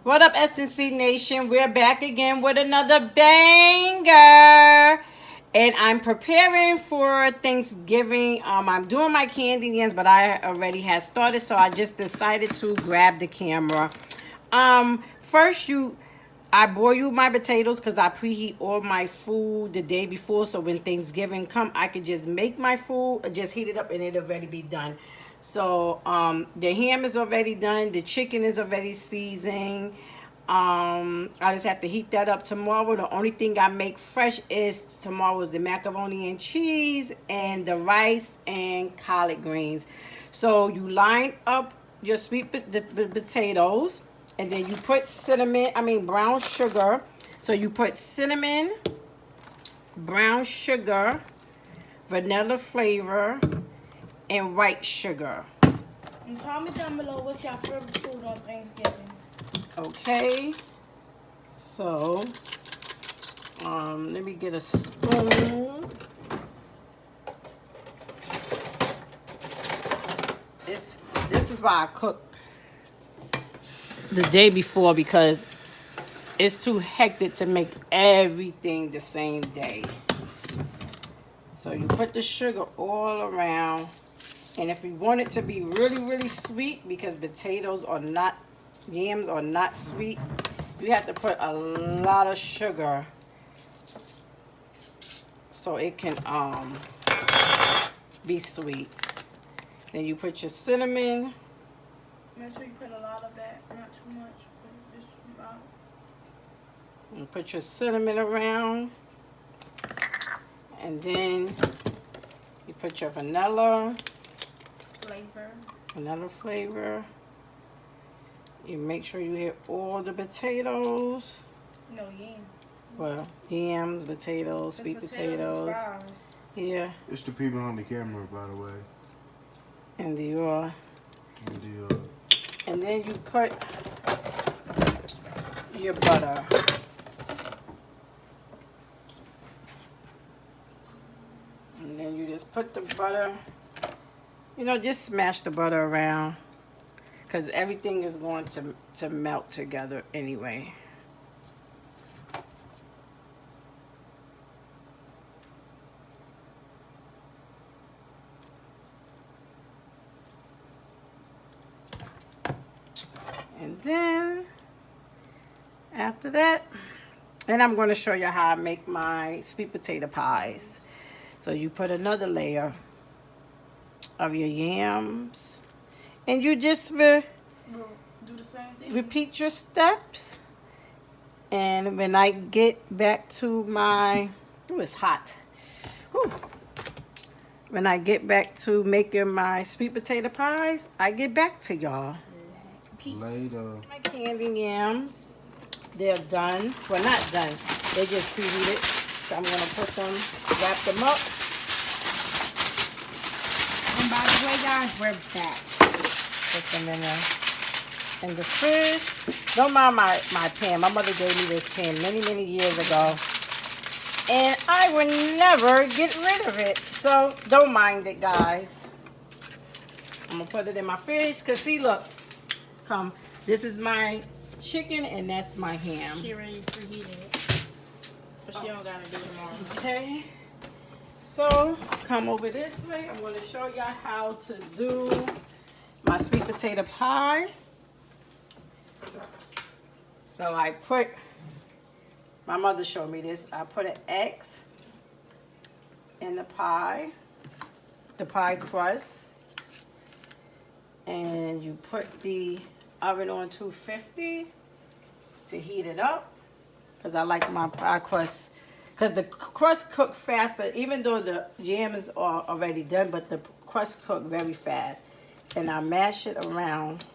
What up, SNC Nation? We're back again with another banger. And I'm preparing for Thanksgiving. I'm doing my candy yams, but I already had started, so I just decided to grab the camera. First, I boil my potatoes because I preheat all my food the day before, so when Thanksgiving come, I could just make my food, just heat it up, and it'll already be done. So the ham is already done. The chicken is already seasoned. I just have to heat that up tomorrow. The only thing I make fresh is tomorrow's the macaroni and cheese and the rice and collard greens. So you line up your the potatoes, and then you put brown sugar. So you put cinnamon, brown sugar, vanilla flavor, and white sugar. And comment down below what's your favorite food on Thanksgiving. Okay. So, let me get a spoon. This is why I cook the day before, because it's too hectic to make everything the same day. So you put the sugar all around. And if you want it to be really, really sweet, because yams are not sweet, you have to put a lot of sugar so it can be sweet. Then you put your cinnamon. Make sure you put a lot of that, not too much, but just about. And put your cinnamon around. And then you put your vanilla flavor. You make sure you hit all the potatoes. No, yams. Well, yams, potatoes, sweet potatoes. Yeah. It's the people on the camera, by the way. And and then you put your butter. And then you just put the butter, just smash the butter around, because everything is going to melt together anyway. And then after that, and I'm going to show you how I make my sweet potato pies. So you put another layer of your yams, and you just do the same thing. Repeat your steps. And when I get back to it's hot. Whew. When I get back to making my sweet potato pies, I get back to y'all. Later. My candy yams, they're done. Well, not done. They just preheated. So I'm going to wrap them up. And by the way, guys, we're back. Put them in the fridge. Don't mind my pan. My mother gave me this pan many, many years ago. And I would never get rid of it. So don't mind it, guys. I'm going to put it in my fridge. Because see, look. This is my chicken and that's my ham. She already preheated it. But she don't got to do it tomorrow. Okay. So come over this way. I'm going to show y'all how to do my sweet potato pie. So my mother showed me this. I put an X in the pie crust. And you put the oven on 250 to heat it up. Because I like my pie crust. Because the crust cook faster, even though the yams are already done, but the crust cook very fast. And I mash it around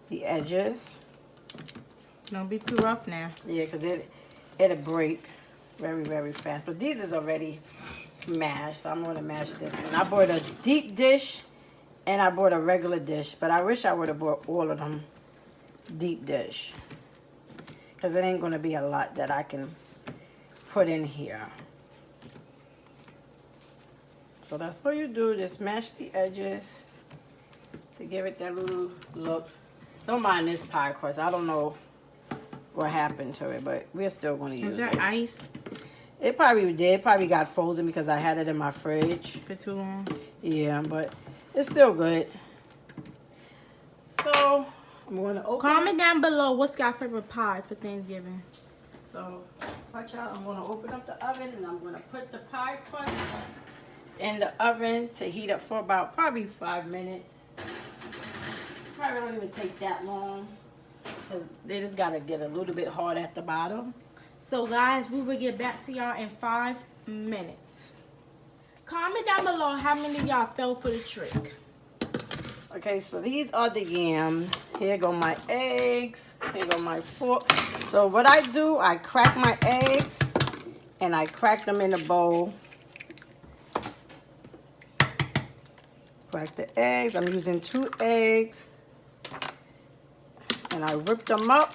the edges. Don't be too rough now. Yeah, because it'll break very, very fast. But these is already mashed, so I'm going to mash this one. I bought a deep dish and I bought a regular dish, but I wish I would have bought all of them deep dish. Because it ain't going to be a lot that I can put in here. So that's what you do. Just mash the edges to give it that little look. Don't mind this pie crust. I don't know what happened to it, but we're still going to use Is that it. ice It probably did. Probably got frozen because I had it in my fridge. for too long? Yeah, but it's still good. So I'm going to open. Comment down below what's your favorite pie for Thanksgiving. So watch out. I'm going to open up the oven and I'm going to put the pie crust in the oven to heat up for about probably 5 minutes. Probably don't even take that long because they just got to get a little bit hard at the bottom. So guys, we will get back to y'all in 5 minutes. Comment down below how many of y'all fell for the trick. Okay, so these are the yams. Here go my eggs. Here go my fork. So what I do, I crack my eggs and I crack them in a bowl. Crack the eggs. I'm using 2 eggs. And I whip them up.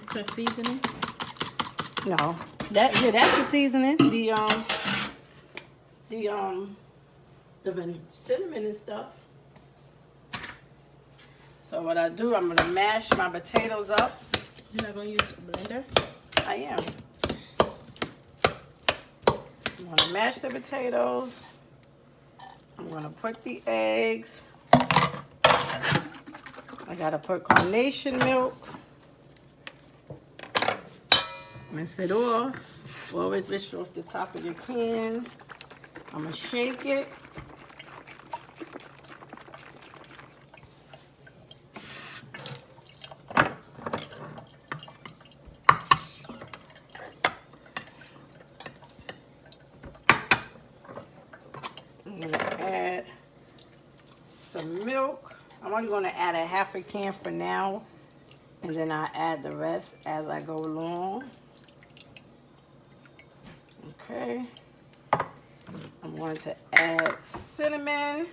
Put seasoning. No, that's the seasoning. The cinnamon and stuff. So what I do, I'm gonna mash my potatoes up. You're not gonna use a blender? I am. I'm gonna mash the potatoes. I'm gonna put the eggs. I gotta put carnation milk. Rinse it off. Always rinse off the top of your pan. I'm gonna shake it. I'm gonna add some milk. I'm only gonna add a half a can for now, and then I add the rest as I go along. Okay. I'm going to add cinnamon.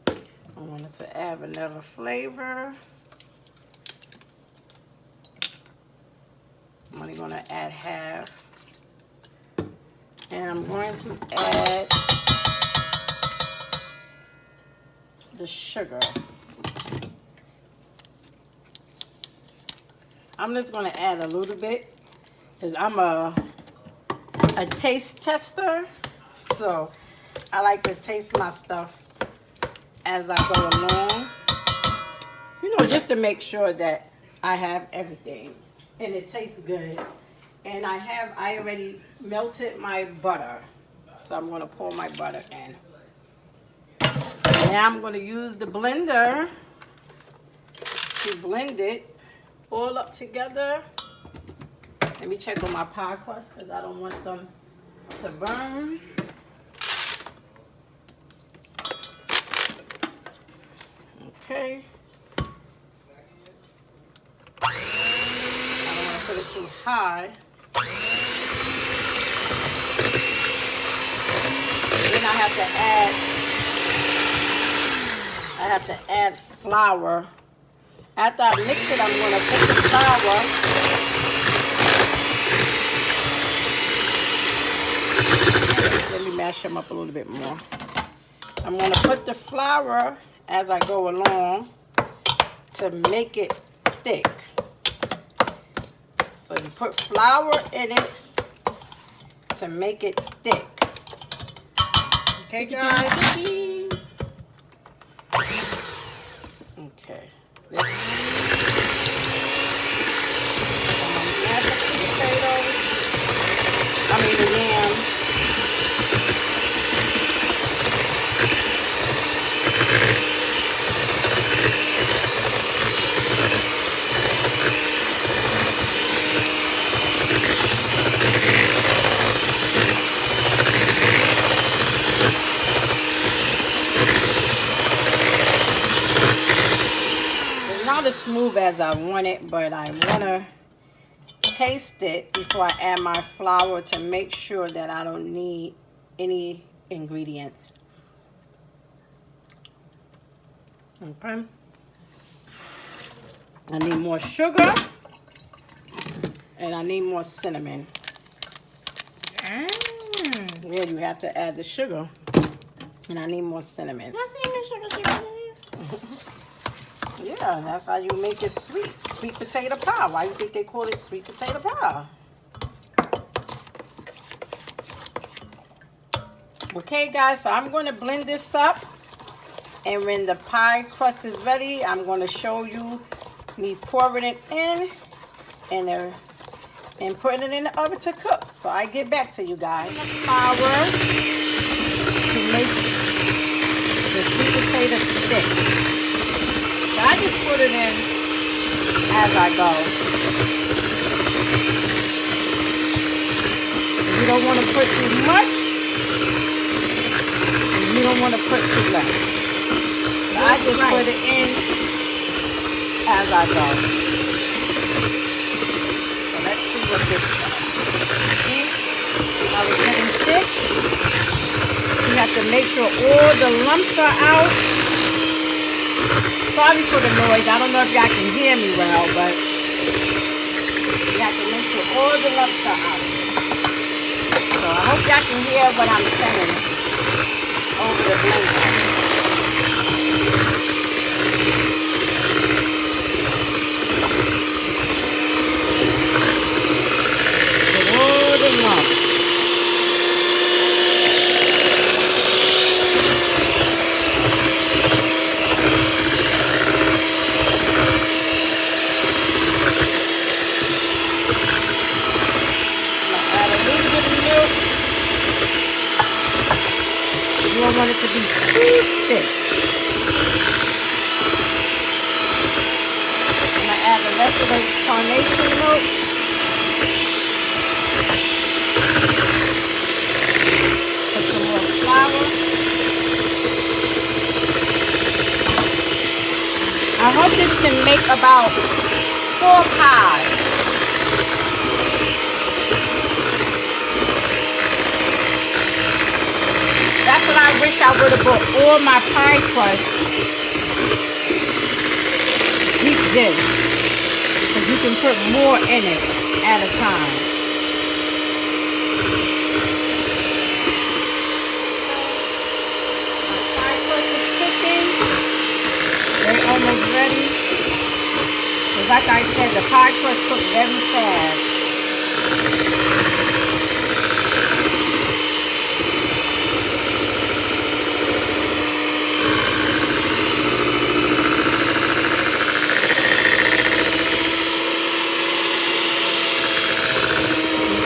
I wanted to add vanilla flavor. I'm only going to add half. And I'm going to add the sugar. I'm just going to add a little bit because I'm a taste tester. So I like to taste my stuff as I go along. You know, just to make sure that I have everything and it tastes good. And I already melted my butter. So I'm going to pour my butter in. Now I'm going to use the blender to blend it all up together. Let me check on my pie crust because I don't want them to burn. Okay. I don't want to put it too high. Then I have to add flour. After I mix it, I'm going to put the flour. Let me mash them up a little bit more. I'm going to put the flour as I go along to make it thick. So you put flour in it to make it thick. Okay, guys? Okay. Let's mash up the potatoes. I mean the yams. Not as smooth as I want it, but I want to taste it before I add my flour to make sure that I don't need any ingredient. Okay. I need more sugar and I need more cinnamon. Yeah, you have to add the sugar. And I need more cinnamon. That's even sugar syrup in here. Yeah, that's how you make it sweet. Sweet potato pie. Why you think they call it sweet potato pie? Okay, guys, so I'm going to blend this up. And when the pie crust is ready, I'm going to show you me pouring it in and putting it in the oven to cook. So I get back to you guys. Flour to make the sweet potato thick. So I just put it in as I go. You don't want to put too much. And you don't want to put too less. So I just put it in as I go. So let's see what this does. See how it's getting thick? You have to make sure all the lumps are out. Sorry for the noise. I don't know if y'all can hear me well, but you have to make sure all the lumps are out. So I hope y'all can hear what I'm saying over the blender. All the lumps. Add a little bit of milk. You don't want it to be too thick. I'm going to add the rest of the carnation milk. Put some more flour. I hope this can make about 4 pies. That's what I wish I would have bought all my pie crust deep dish. Because you can put more in it at a time. My pie crust is cooking. They're almost ready. Because like I said, the pie crust cooks very fast.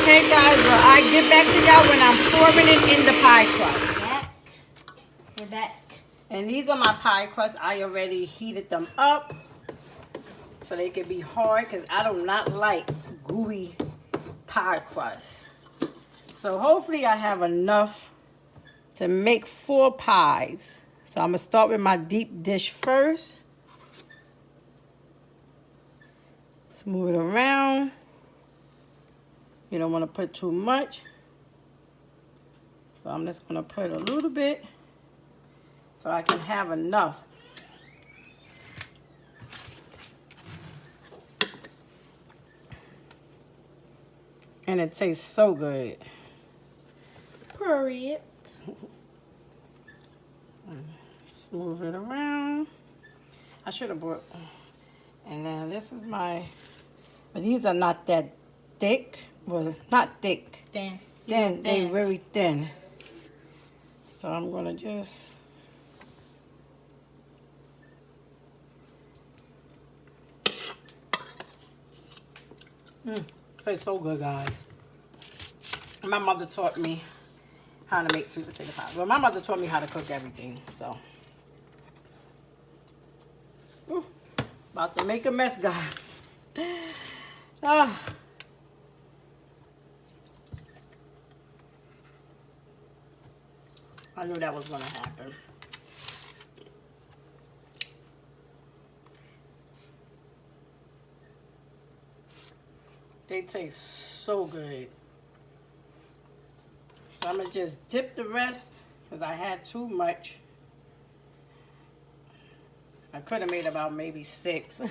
Okay guys, well I get back to y'all when I'm pouring it in the pie crust. We're back. And these are my pie crusts. I already heated them up so they can be hard because I do not like gooey pie crust. So hopefully I have enough to make 4 pies. So I'm going to start with my deep dish first. Smooth it around. You don't want to put too much. So I'm just going to put a little bit so I can have enough. And it tastes so good. Period. Smooth it around. I should have brought. And then this is my. But these are not that thick. Well, not thick. Thin. Thin. They're very thin. So I'm gonna just. Tastes so good, guys. My mother taught me how to make sweet potato pie. Well, my mother taught me how to cook everything, so. Ooh, about to make a mess, guys. Ah. I knew that was gonna happen. They taste so good. So I'm gonna just dip the rest because I had too much. I could have made about maybe 6.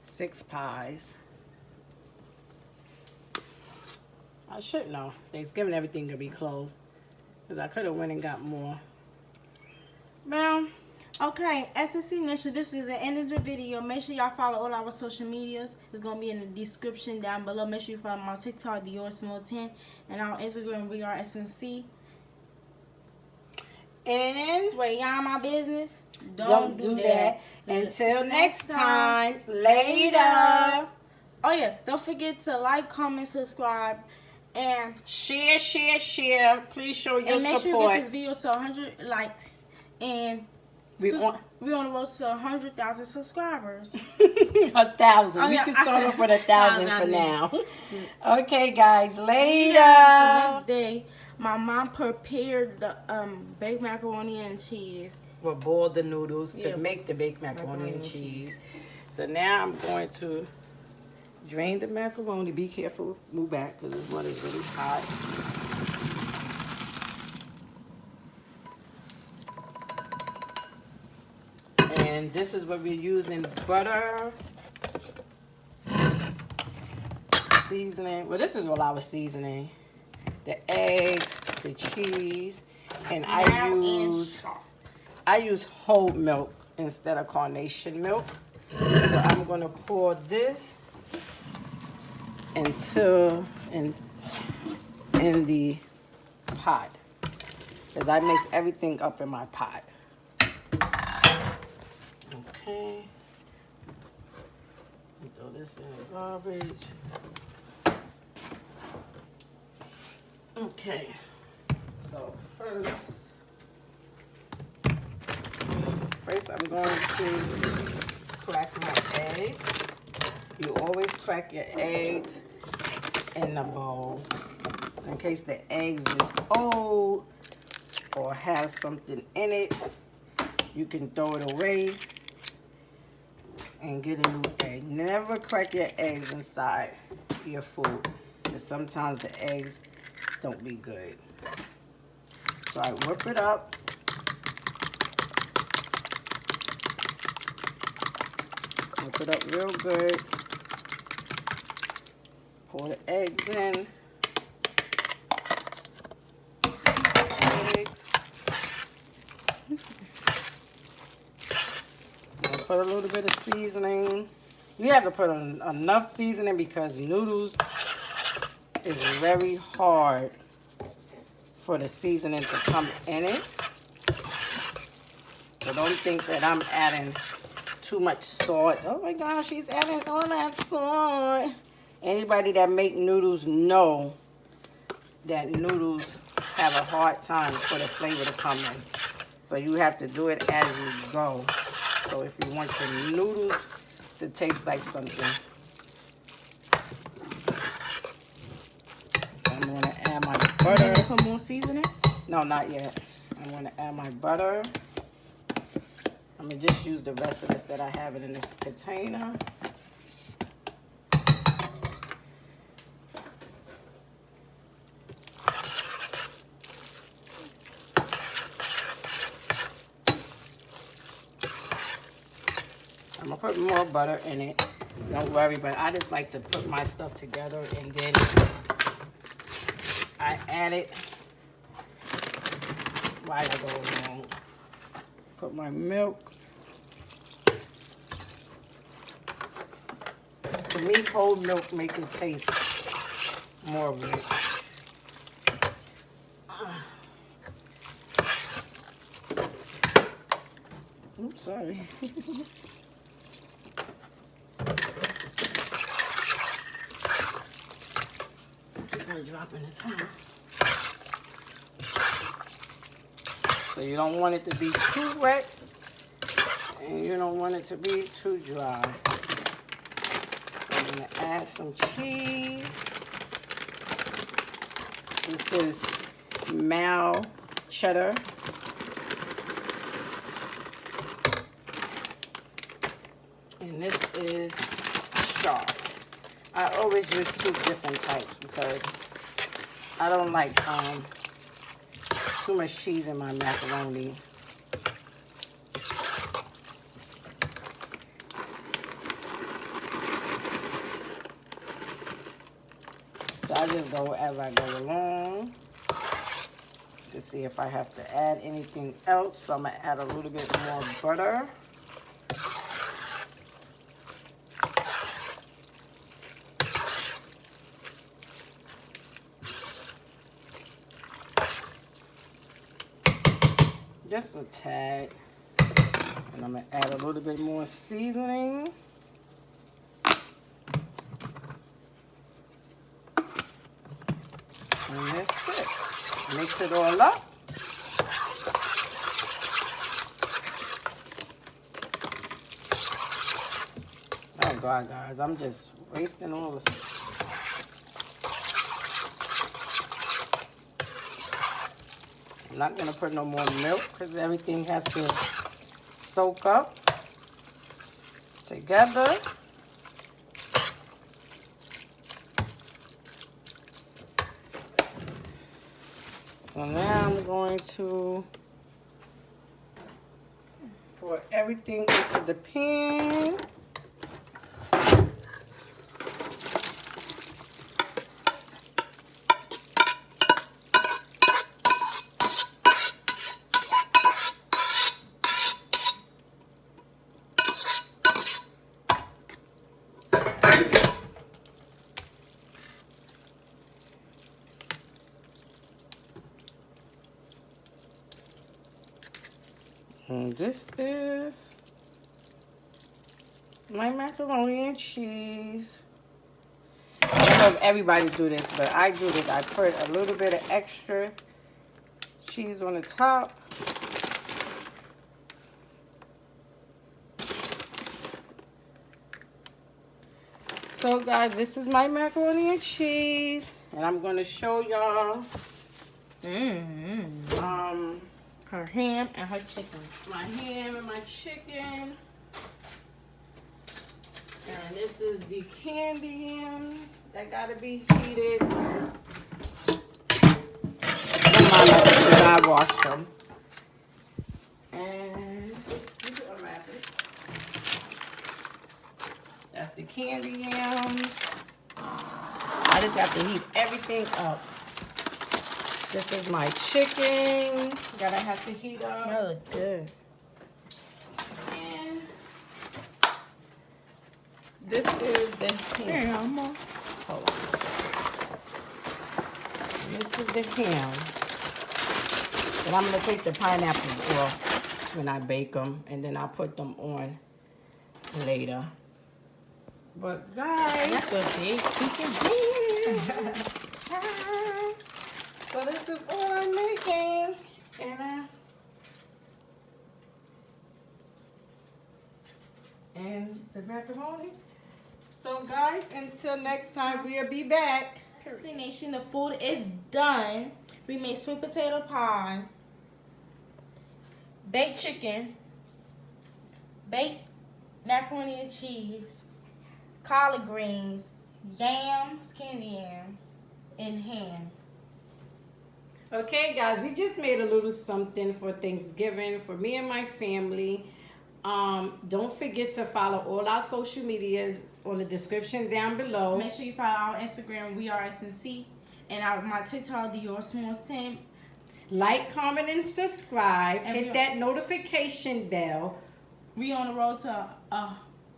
6 pies. I should know. Thanksgiving, everything could be closed. Because I could have went and got more. Well, Okay, SNC Nation, this is the end of the video. Make sure y'all follow all our social medias. It's going to be in the description down below. Make sure you follow my TikTok, DiorSmall10, and our Instagram, we are SNC. and Wait, y'all my business? don't do that. Until next time, later. Oh, yeah, don't forget to like, comment, subscribe, and Share, share, share. Please show your make sure you support. get this video to 100 likes. And We we're on on the road to 100,000 subscribers. 1,000. Oh, We yeah, can I start said off with 1,000 for 1,000. now. Okay, guys. Later. The next day, my mom prepared the baked macaroni and cheese. We'll boil the noodles to Yeah. make the baked macaroni and cheese. So now I'm going to drain the macaroni. Be careful. Move back because this one is really hot. And this is what we're using: butter, seasoning. Well, this is what I was seasoning: the eggs, the cheese, and I use whole milk instead of carnation milk. So I'm gonna pour this in the pot, because I mix everything up in my pot. Okay. Throw this in the garbage. Okay. So first I'm going to crack my eggs. You always crack your eggs in the bowl in case the eggs is old or have something in it. You can throw it away and get a new egg. Never crack your eggs inside your food, because sometimes the eggs don't be good. So I whip it up. Whip it up real good. Pour the eggs in. Eggs. Put a little bit of seasoning. You have to put enough seasoning because noodles is very hard for the seasoning to come in it. So don't think that I'm adding too much salt. Oh my gosh, she's adding all that salt. Anybody that make noodles know that noodles have a hard time for the flavor to come in. So you have to do it as you go. So if you want your noodles to taste like something. I'm going to add my butter. Put more seasoning? No, not yet. I'm going to add my butter. I'm going to just use the rest of this that I have in this container. I'm going to put more butter in it. Don't worry, but I just like to put my stuff together and then I add it while I go along. Put my milk. To me, whole milk makes it taste more rich. Oops, sorry. I'm dropping the top. So you don't want it to be too wet, and you don't want it to be too dry. I'm going to add some cheese. This is Mal cheddar. And this is sharp. I always use two different types because I don't like too much cheese in my macaroni. So I just go as I go along. to see if I have to add anything else. So I'm gonna add a little bit more butter. Just a tad. And I'm gonna add a little bit more seasoning. And that's it. Mix it all up. Oh God, guys, I'm just wasting all this. I'm not gonna put no more milk because everything has to soak up together. And now I'm going to pour everything into the pan. And this is my macaroni and cheese. I don't know if everybody do this, but I do this. I put a little bit of extra cheese on the top. So guys, this is my macaroni and cheese, and I'm gonna show y'all her ham and her chicken. my ham and my chicken. And this is the candy yams that gotta be heated. Don't mind that because I washed them. And that's the candy yams. I just have to heat everything up. This is my chicken that I have to heat up. That looks good. And this is the ham. Hold on. This is the ham. And I'm going to take the pineapples off when I bake them. And then I'll put them on later. But guys, That's a big chicken. so this is all I'm making. And the macaroni. So guys, until next time, we'll be back. SNC Nation, the food is done. We made sweet potato pie, baked chicken, baked macaroni and cheese, collard greens, yams, candy yams, and ham. Okay, guys, we just made a little something for Thanksgiving for me and my family. Don't forget to follow all our social medias on the description down below. Make sure you follow our Instagram, we are SNC, and my TikTok, Dior Small Tim. Like, comment, and subscribe. And Hit that notification bell. We on the road to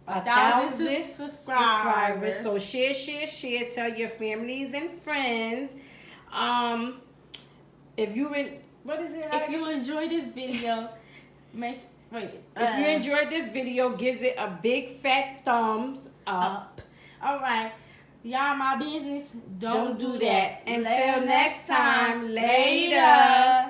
1,000 subscribers. So share. Tell your families and friends. If you enjoyed this video, if you enjoyed this video, give it a big fat thumbs up. All right, y'all, my business. Don't do that. Until next time, later.